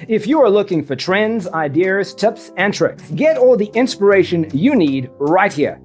If you are looking for trends, ideas, tips, and tricks, get all the inspiration you need right here.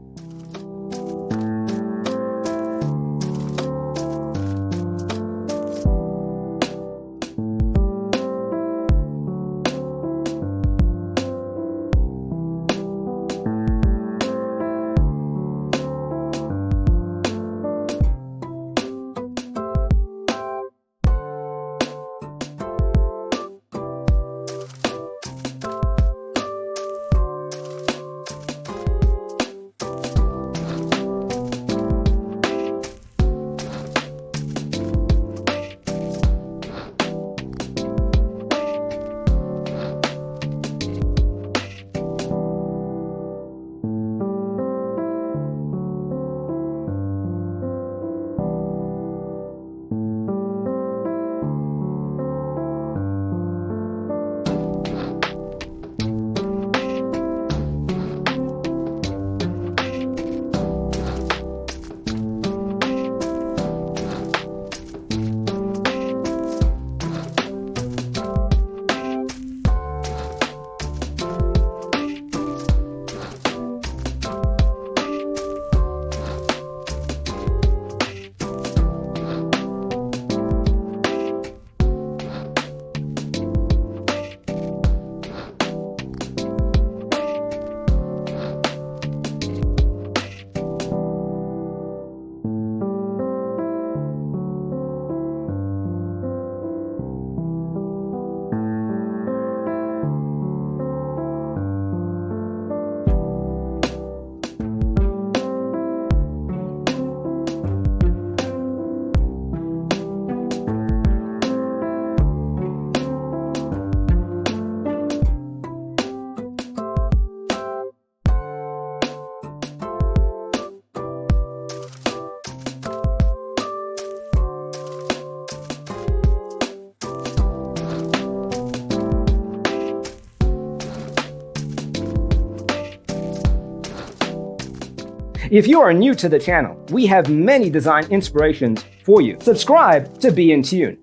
If you are new to the channel, we have many design inspirations for you. Subscribe to be in tune.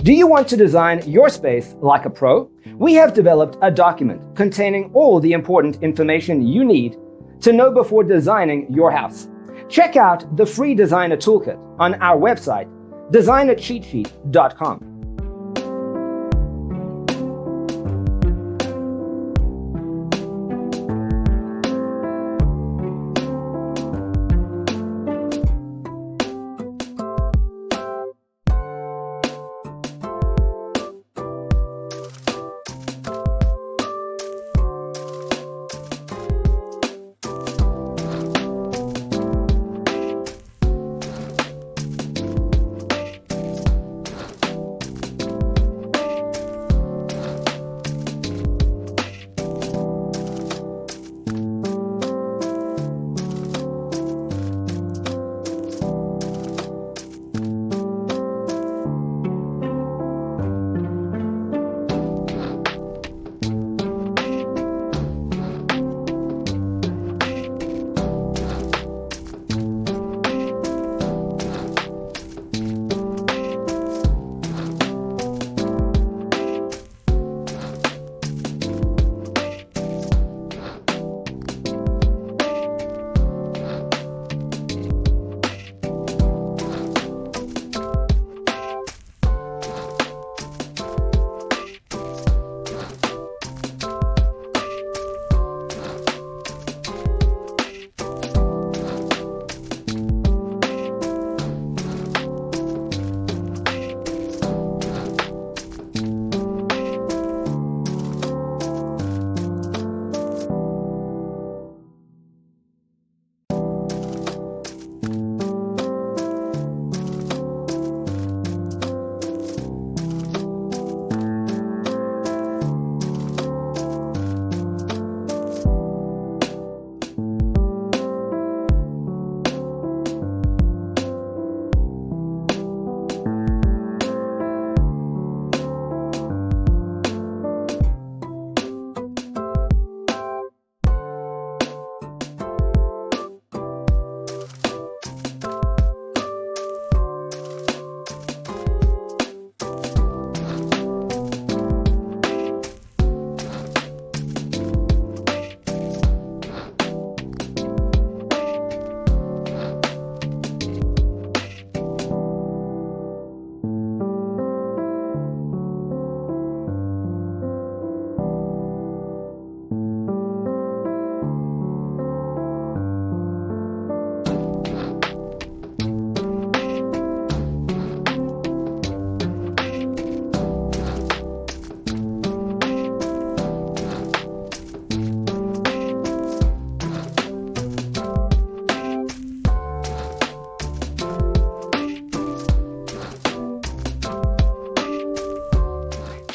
Do you want to design your space like a pro? We have developed a document containing all the important information you need to know before designing your house. Check out the free designer toolkit on our website, designercheatsheet.com.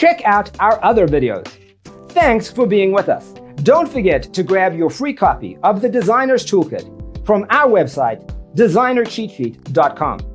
Check out our other videos. Thanks for being with us. Don't forget to grab your free copy of the Designer's Toolkit from our website, designercheatsheet.com.